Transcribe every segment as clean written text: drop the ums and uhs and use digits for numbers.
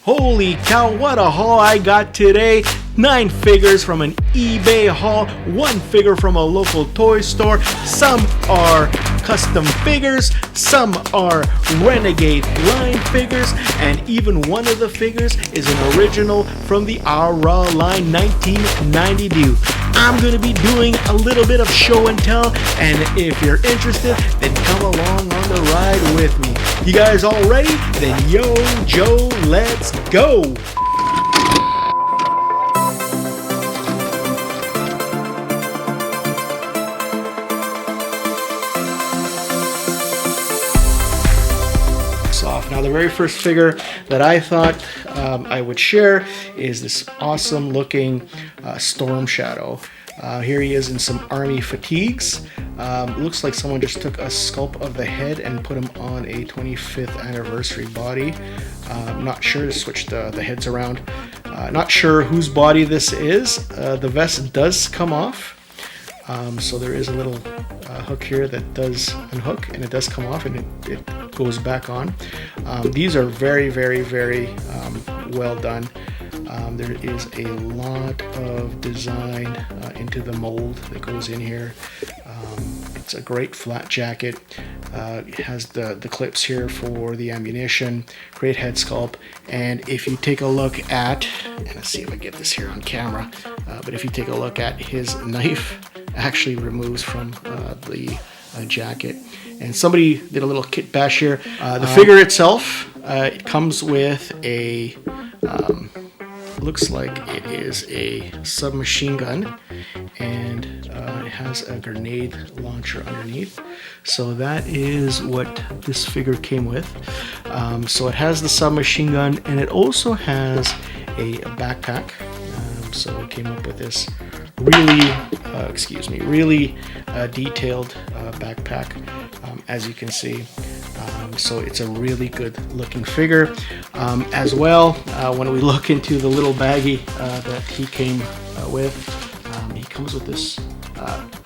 Holy cow, what a haul I got today. 9 figures from an eBay haul, 1 figure from a local toy store. Some are custom figures, some are Renegade line figures, and even one of the figures is an original from the Raw line 1992. I'm going to be doing a little bit of show and tell, and if you're interested, then come along on the ride with me. You guys all ready? Then yo, Joe, let's go! Now, the very first figure that I thought I would share is this awesome looking Storm Shadow. Here he is in some army fatigues. Looks like someone just took a sculpt of the head and put him on a 25th anniversary body. Not sure, to switch the heads around. Not sure whose body this is. The vest does come off. So there is a little hook here that does unhook, and it does come off, and it goes back on. These are very, very, very well done. There is a lot of design into the mold that goes in here. It's a great flat jacket. It has the clips here for the ammunition. Great head sculpt. And if you take a look at, and let's see if I get this here on camera, but if you take a look at his knife, actually removes from the jacket. And somebody did a little kit bash here. The figure itself, it comes with a looks like it is a submachine gun, and it has a grenade launcher underneath. So that is what this figure came with. So it has the submachine gun, and it also has a backpack. So it came up with this really, really detailed backpack, as you can see. So it's a really good looking figure. As well, when we look into the little baggie that he came with, he comes with this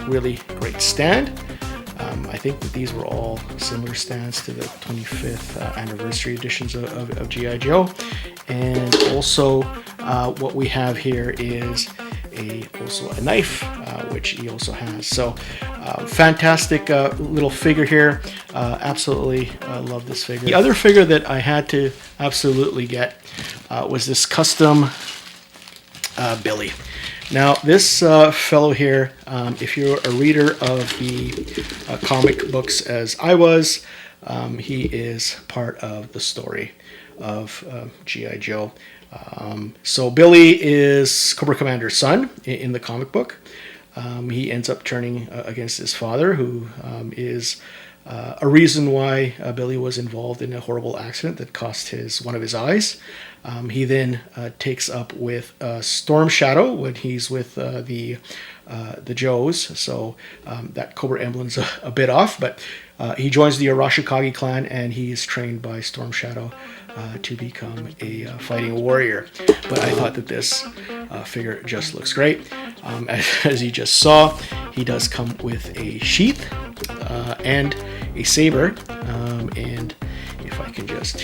really great stand. I think that these were all similar stands to the 25th anniversary editions of G.I. Joe. And also what we have here is also a knife, which he also has. So fantastic little figure here. Absolutely love this figure. The other figure that I had to absolutely get was this custom Billy. Now this fellow here, if you're a reader of the comic books as I was, he is part of the story of G.I. Joe. So Billy is Cobra Commander's son in the comic book. He ends up turning against his father, who is a reason why Billy was involved in a horrible accident that cost one of his eyes. He then takes up with Storm Shadow when he's with the Joes. So that Cobra emblem's a bit off, but he joins the Arashikage clan, and he is trained by Storm Shadow to become a fighting warrior. But I thought that this figure just looks great. As you just saw, he does come with a sheath and a saber. And if I can just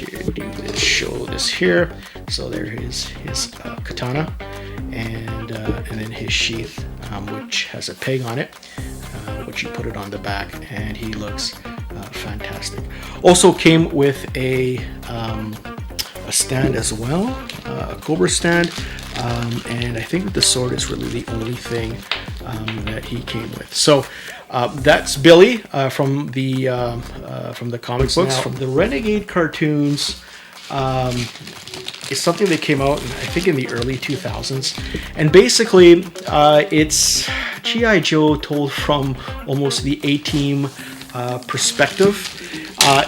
show this here. So there is his katana, and then his sheath, which has a peg on it, which you put it on the back, and he looks fantastic. Also came with a stand as well, a Cobra stand, and I think that the sword is really the only thing that he came with. So that's Billy from the comic books. Now, from the Renegade cartoons, it's something that came out, I think, in the early 2000s, and basically it's G.I. Joe told from almost the A-Team perspective,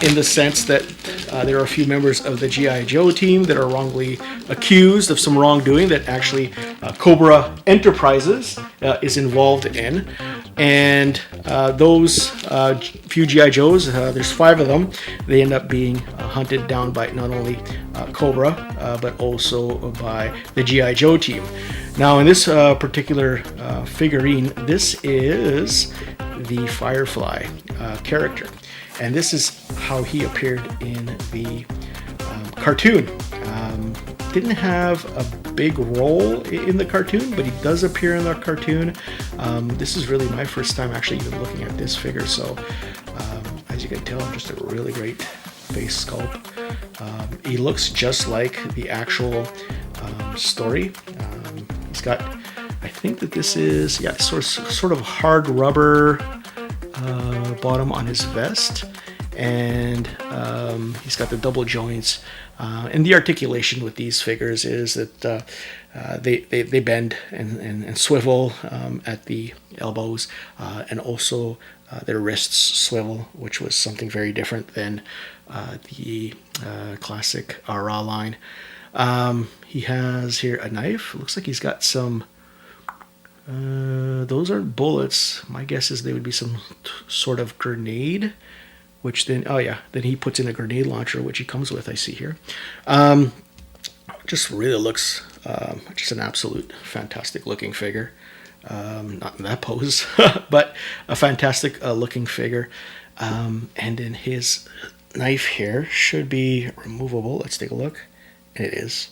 in the sense that there are a few members of the G.I. Joe team that are wrongly accused of some wrongdoing that actually Cobra Enterprises is involved in. And those few G.I. Joes, there's 5 of them, they end up being hunted down by not only Cobra, but also by the G.I. Joe team. Now in this particular figurine, this is the Firefly character. And this is how he appeared in the cartoon. didn't have a big role in the cartoon, but he does appear in the cartoon. This is really my first time actually even looking at this figure, so as you can tell, just a really great face sculpt. He looks just like the actual story. He's got, I think that this is, yeah, sort of hard rubber bottom on his vest, and he's got the double joints. And the articulation with these figures is that they bend and swivel at the elbows, and also their wrists swivel, which was something very different than the classic RA line. He has here a knife. Looks like he's got some, those aren't bullets. My guess is they would be some sort of grenade, which then, oh yeah, then he puts in a grenade launcher, which he comes with, I see here. Just really looks just an absolute fantastic looking figure. Not in that pose, but a fantastic looking figure. And then his knife here should be removable. Let's take a look. And it is.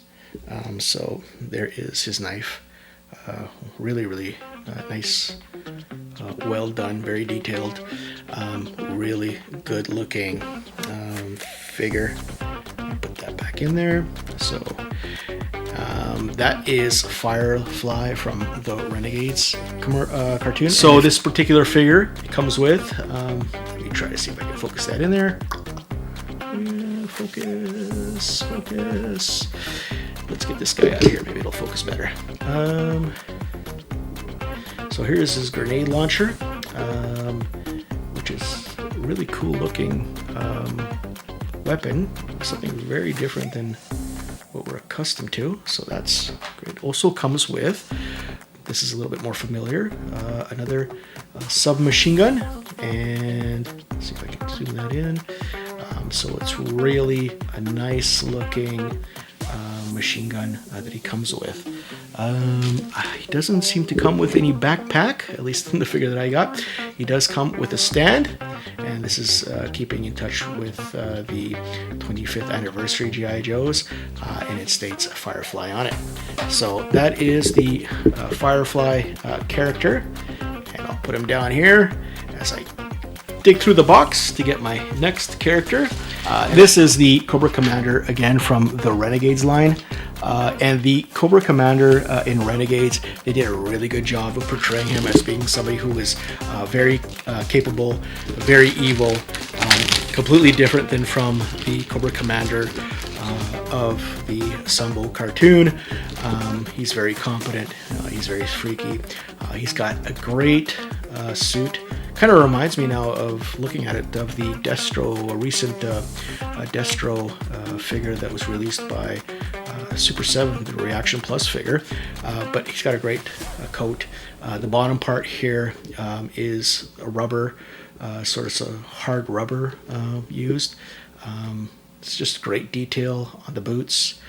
So there is his knife. Really nice, well done, very detailed, really good looking figure. Put that back in there. So that is Firefly from the Renegades cartoon. So this particular figure comes with, let me try to see if I can focus that in there. Focus. Let's get this guy out of here. Maybe it'll focus better. So here's his grenade launcher, which is a really cool looking weapon. Something very different than what we're accustomed to. So that's great. Also comes with, this is a little bit more familiar, another submachine gun. And let's see if I can zoom that in. So it's really a nice looking machine gun that he comes with. He doesn't seem to come with any backpack, at least in the figure that I got. He does come with a stand, and this is keeping in touch with the 25th anniversary G.I. Joes, and it states Firefly on it. So that is the Firefly character, and I'll put him down here as I dig through the box to get my next character. This is the Cobra Commander, again from the Renegades line. And the Cobra Commander in Renegades, they did a really good job of portraying him as being somebody who is very capable, very evil, completely different than from the Cobra Commander of the Sambo cartoon. He's very competent, he's very freaky, he's got a great suit. Kind of reminds me now of looking at it of the Destro, a recent Destro figure that was released by Super 7, the Reaction Plus figure. But he's got a great coat. The bottom part here is a rubber, sort of a hard rubber used. It's just great detail on the boots.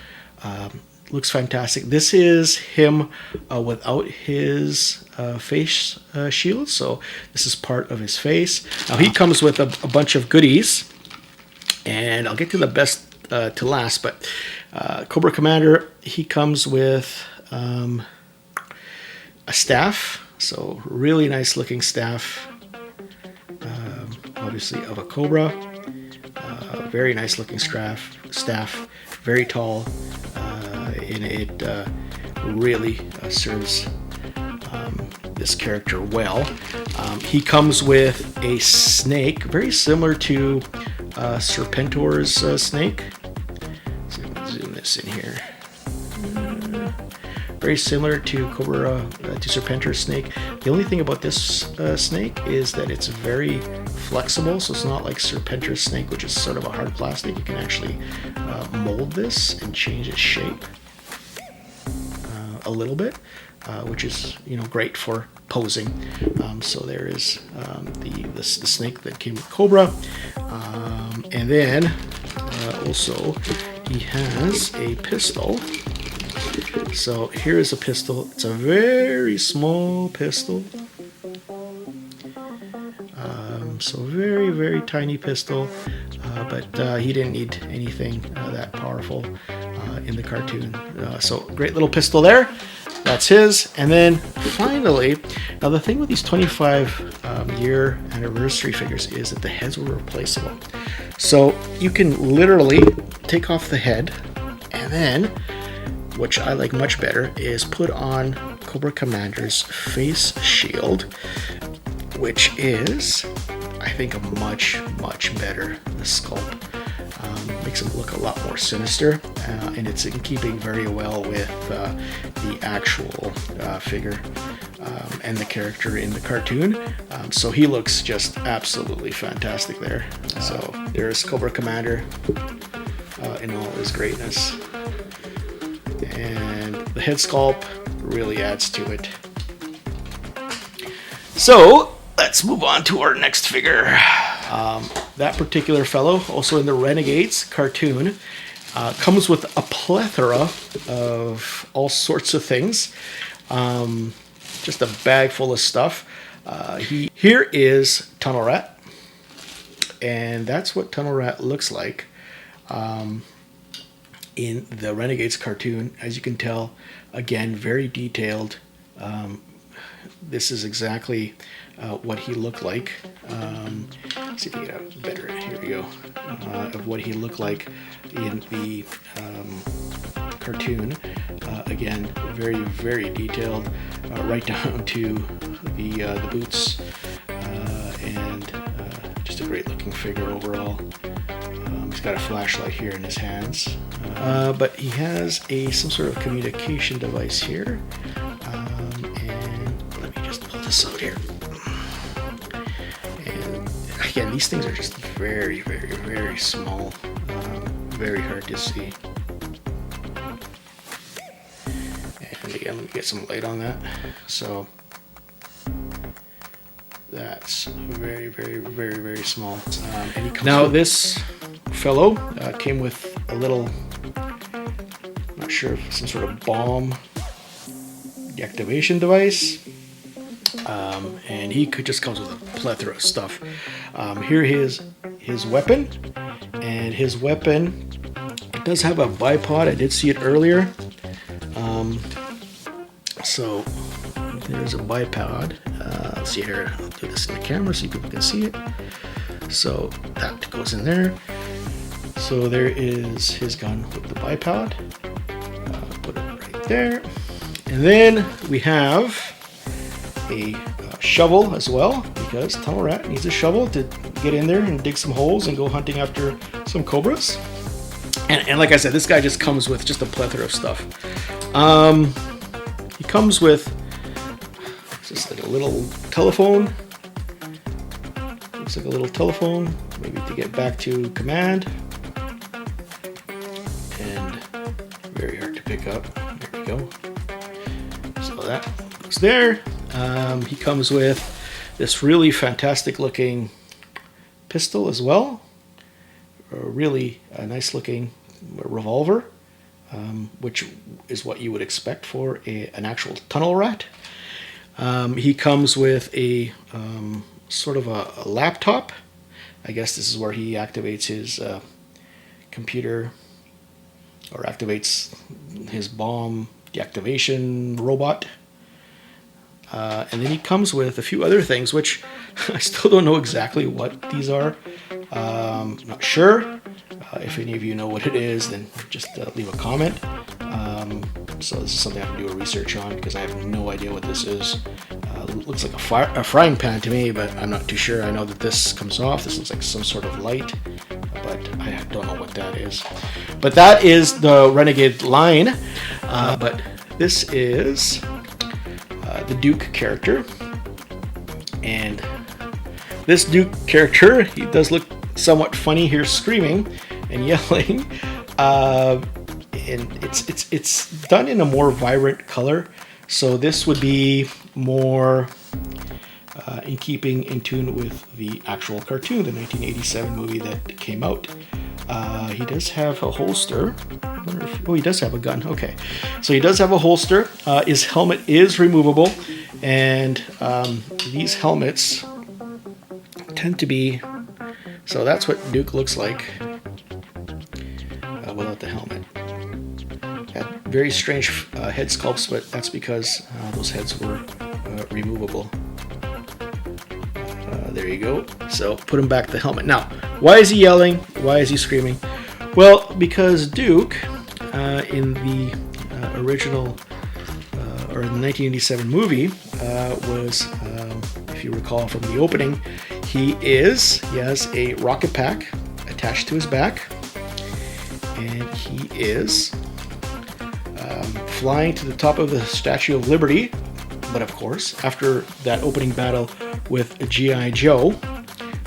Looks fantastic. This is him without his face shield, so this is part of his face. Now he comes with a bunch of goodies, and I'll get to the best to last, but Cobra Commander, he comes with a staff, so really nice looking staff, obviously of a Cobra. Very nice looking staff, very tall, and it really serves this character well. He comes with a snake, very similar to Serpentor's snake. So let me zoom this in here. Very similar to Cobra, to Serpentor's snake. The only thing about this snake is that it's very flexible, so it's not like Serpentor's snake, which is sort of a hard plastic. You can actually mold this and change its shape a little bit, which is, you know, great for posing. So there is the snake that came with Cobra, and then also he has a pistol. So here is a pistol. It's a very small pistol. So very tiny pistol, but he didn't need anything that powerful. in the cartoon. So great little pistol there. That's his. And then finally, now the thing with these 25-year anniversary figures is that the heads were replaceable. So you can literally take off the head, and then, which I like much better, is put on Cobra Commander's face shield, which is, I think, a much better sculpt. Makes him look a lot more sinister, and it's in keeping very well with the actual figure and the character in the cartoon. So he looks just absolutely fantastic there. So there's Cobra Commander in all his greatness, and the head sculpt really adds to it. So let's move on to our next figure. That particular fellow, also in the Renegades cartoon, comes with a plethora of all sorts of things. Just a bag full of stuff. Here is Tunnel Rat, and that's what Tunnel Rat looks like in the Renegades cartoon. As you can tell, again, very detailed. This is exactly what he looked like. Let's see if we get a better, here we go, of what he looked like in the cartoon. Again, very detailed, right down to the boots, and just a great looking figure overall. He's got a flashlight here in his hands, but he has some sort of communication device here. And let me just pull this out here. And again, these things are just very small, very hard to see. And again, let me get some light on that. So that's very small. And he comes now this fellow came with a little, not sure if some sort of bomb deactivation device, and he just comes with a plethora of stuff. Here is his weapon, and his weapon, it does have a bipod. I did see it earlier. So there's a bipod. Let's see here. I'll do this in the camera so people can see it. So that goes in there. So there is his gun with the bipod. Put it right there. And then we have a shovel as well, because Tunnel Rat needs a shovel to get in there and dig some holes and go hunting after some cobras. And like I said, this guy just comes with just a plethora of stuff. He comes with just like a little telephone. Looks like a little telephone, maybe to get back to command. And very hard to pick up. There we go. So that goes there. He comes with this really fantastic looking pistol as well. A really nice looking revolver, which is what you would expect for an actual Tunnel Rat. He comes with a sort of a laptop. I guess this is where he activates his computer, or activates his bomb deactivation robot. And then he comes with a few other things, which I still don't know exactly what these are. Not sure. If any of you know what it is, then just leave a comment. So this is something I have to do a research on, because I have no idea what this is. Looks like a frying pan to me, but I'm not too sure. I know that this comes off. This looks like some sort of light, but I don't know what that is. But that is the Renegade line. But this is the Duke character, and this Duke character, he does look somewhat funny here, screaming and yelling, and it's done in a more vibrant color. So this would be more in keeping, in tune with the actual cartoon, the 1987 movie that came out. He does have a holster. Oh, he does have a gun. Okay, so he does have a holster. His helmet is removable, and these helmets tend to be, so that's what Duke looks like without the helmet. very strange head sculpts, but that's because those heads were removable. There you go. So put him back the helmet. Now, why is he yelling? Why is he screaming? Well, because Duke, in the original or in the 1987 movie, was, if you recall from the opening, he has a rocket pack attached to his back, and he is flying to the top of the Statue of Liberty. But of course, after that opening battle with G.I. Joe,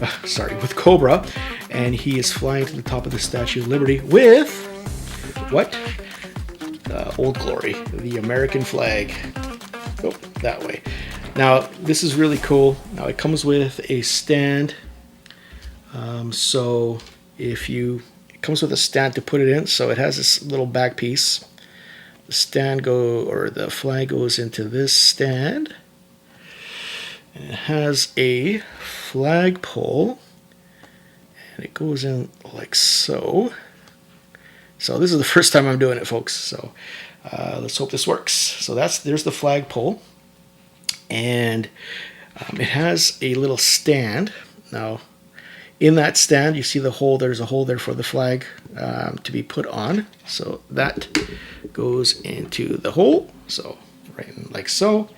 with Cobra, and he is flying to the top of the Statue of Liberty with what? Old Glory, the American flag. Oh, that way. Now, this is really cool. Now, it comes with a stand. So it comes with a stand to put it in. So it has this little back piece. The flag goes into this stand. And it has a flagpole. And it goes in like so. So this is the first time I'm doing it, folks. So let's hope this works. So there's the flagpole. And it has a little stand. Now, in that stand, you see the hole. There's a hole there for the flag to be put on. So that goes into the hole. So right in like so.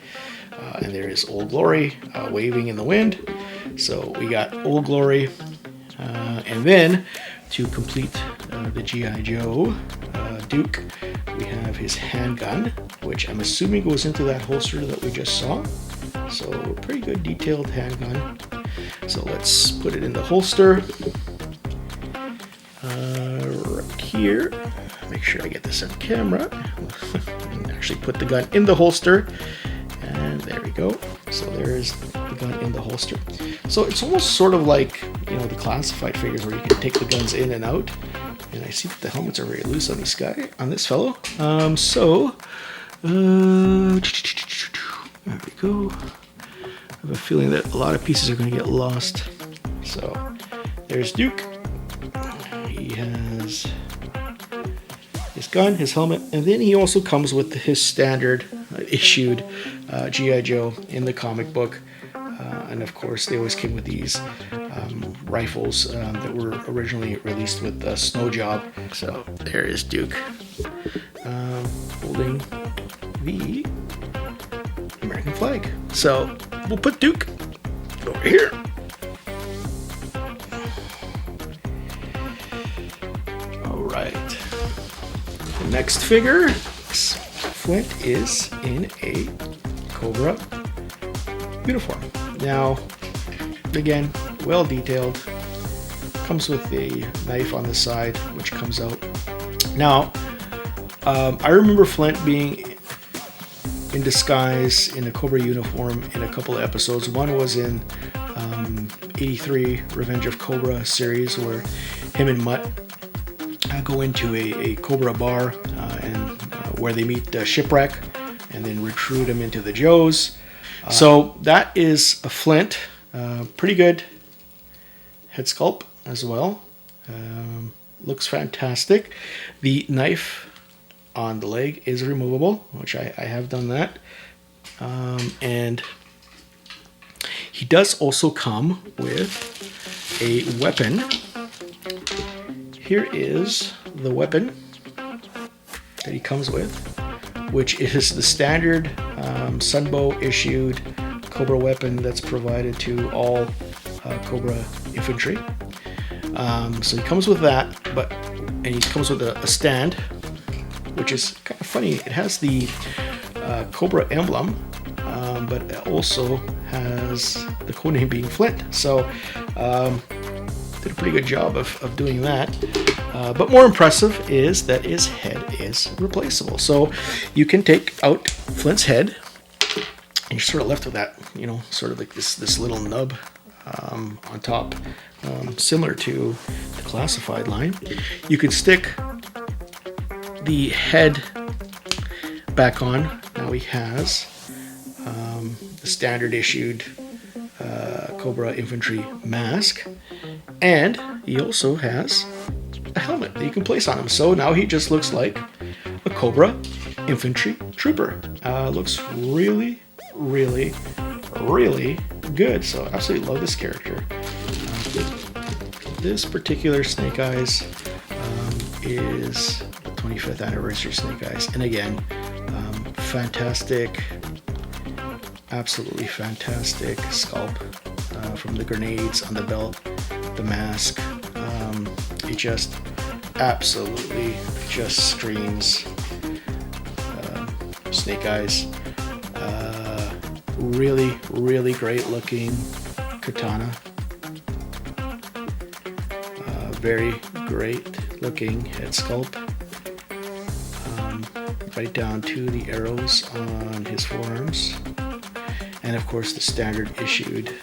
And there is Old Glory waving in the wind. So we got Old Glory. And then to complete the G.I. Joe Duke, we have his handgun, which I'm assuming goes into that holster that we just saw. So pretty good detailed handgun. So let's put it in the holster. Right here. Make sure I get this on camera. And actually put the gun in the holster. And there we go. So there is the gun in the holster. So it's almost sort of like, the classified figures where you can take the guns in and out. And I see that the helmets are very loose on this fellow. There we go. I have a feeling that a lot of pieces are going to get lost. So there's Duke. He has his gun, his helmet, and then he also comes with his standard issued G.I. Joe in the comic book. And of course, they always came with these rifles that were originally released with Snow Job. So there is Duke holding the American flag. So we'll put Duke over here. All right. The next figure, Flint is in a Cobra uniform. Now, again, well detailed. Comes with a knife on the side, which comes out. Now, I remember Flint being in disguise in a Cobra uniform in a couple of episodes. One was in 83 Revenge of Cobra series, where him and Mutt go into a Cobra bar and where they meet Shipwreck and then recruit him into the Joes. So that is a Flint. Pretty good head sculpt as well. Looks fantastic. The knife on the leg is removable, which I have done that. And he does also come with a weapon. Here is the weapon that he comes with, which is the standard Sunbow issued Cobra weapon that's provided to all Cobra infantry. So he comes with that, and he comes with a stand, which is kind of funny. It has the Cobra emblem, but it also has the codename being Flint. So did a pretty good job of doing that. But more impressive is that his head is replaceable. So you can take out Flint's head, and you're sort of left with that, sort of like this little nub on top, similar to the classified line. You can stick the head back on. Now he has the standard issued Cobra infantry mask, and he also has a helmet that you can place on him. So now he just looks like a Cobra Infantry Trooper. Looks really, really, really good. So absolutely love this character. This particular Snake Eyes is the 25th anniversary Snake Eyes. And again, fantastic, absolutely fantastic sculpt from the grenades on the belt, the mask. It just absolutely just screams Snake Eyes. Really, really great looking katana. Very great looking head sculpt. Right down to the arrows on his forearms. And of course the standard issued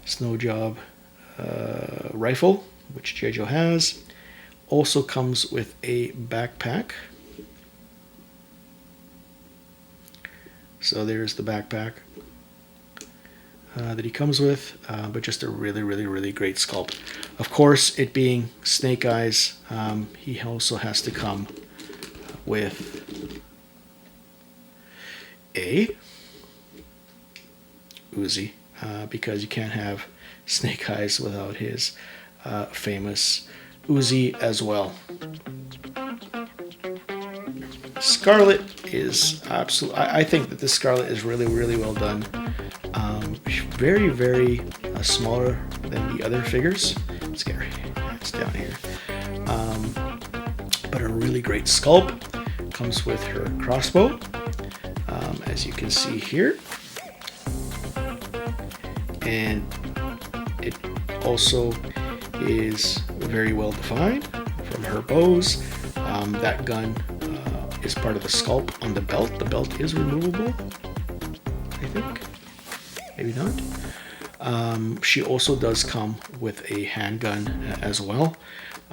Snow Job rifle, which G.I. Joe has. Also comes with a backpack. So there's the backpack that he comes with, but just a really, really, really great sculpt. Of course, it being Snake Eyes, he also has to come with a Uzi, because you can't have Snake Eyes without his famous Uzi as well. Scarlet is absolutely, I think that this Scarlet is really, really well done. Very, very smaller than the other figures. It's scary. It's down here. But a really great sculpt. Comes with her crossbow, as you can see here. And it also is very well defined from her bows. That gun is part of the sculpt on the belt. The belt is removable, I think. Maybe not. She also does come with a handgun as well.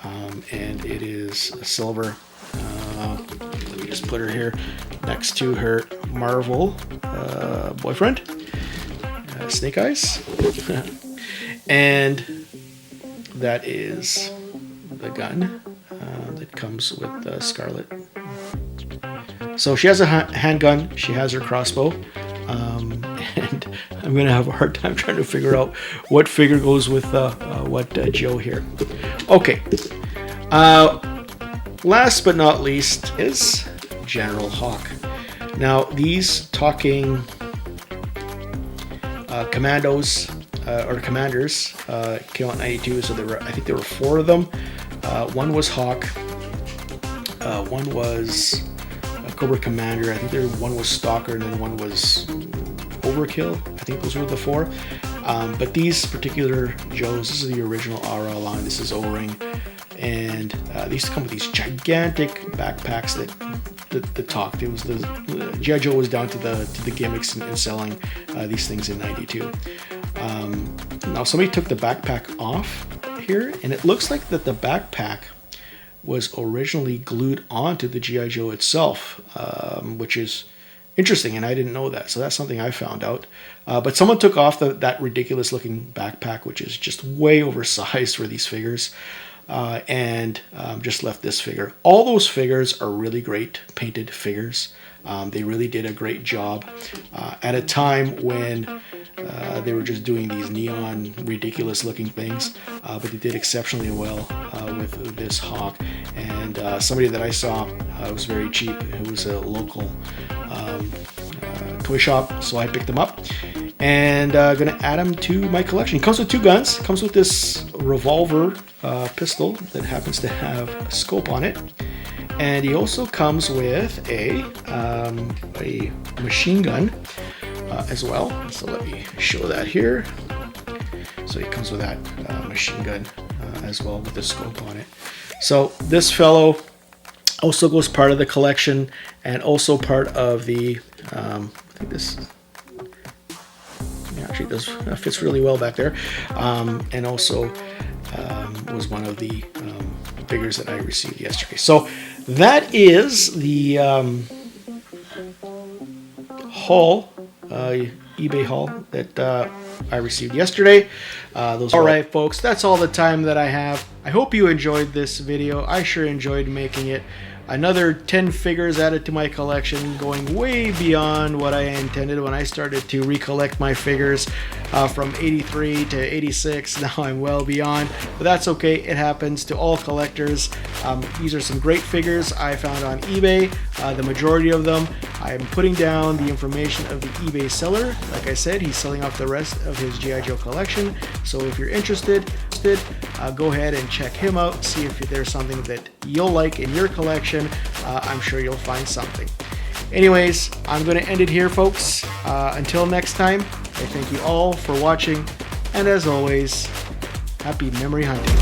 And it is a silver. Let me just put her here next to her Marvel boyfriend, Snake Eyes. And that is the gun that comes with Scarlet. So she has a handgun, she has her crossbow, and I'm going to have a hard time trying to figure out what figure goes with what Joe here. Okay, last but not least is General Hawk. Now these talking commandos or commanders came out in 92, so I think there were 4 of them. One was Hawk, one was Cobra Commander, I think one was Stalker, and then one was Overkill. I think those were the 4. But these particular Joes, this is the original RL line, this is O-Ring, and they used to come with these gigantic backpacks that talked. It was the G.I. Joe was down to the gimmicks and selling these things in 92. Now somebody took the backpack off here, and it looks like that the backpack was originally glued onto the G.I. Joe itself, which is interesting, and I didn't know that. So that's something I found out. But someone took off that ridiculous looking backpack, which is just way oversized for these figures, and just left this figure. All those figures are really great painted figures. They really did a great job at a time when they were just doing these neon, ridiculous looking things, but they did exceptionally well with this Hawk. And somebody that I saw was very cheap. It was a local toy shop, so I picked them up and gonna add them to my collection. It comes with 2 guns. It comes with this revolver pistol that happens to have a scope on it, and he also comes with a machine gun as well. So let me show that here. So he comes with that machine gun as well with the scope on it. So this fellow also goes part of the collection and also part of the I think this actually does fits really well back there, and also was one of the figures that I received yesterday. So that is the haul, eBay haul that I received yesterday. All right, folks, that's all the time that I have. I hope you enjoyed this video. I sure enjoyed making it. another 10 figures added to my collection, going way beyond what I intended when I started to recollect my figures from 83 to 86. Now I'm well beyond, but that's okay. It happens to all collectors. These are some great figures I found on eBay. The majority of them, I'm putting down the information of the eBay seller. Like I said, he's selling off the rest of his G.I. Joe collection. So if you're interested, go ahead and check him out, see if there's something that you'll like in your collection. I'm sure you'll find something. Anyways, I'm going to end it here, folks. Until next time, I thank you all for watching, and as always, happy memory hunting.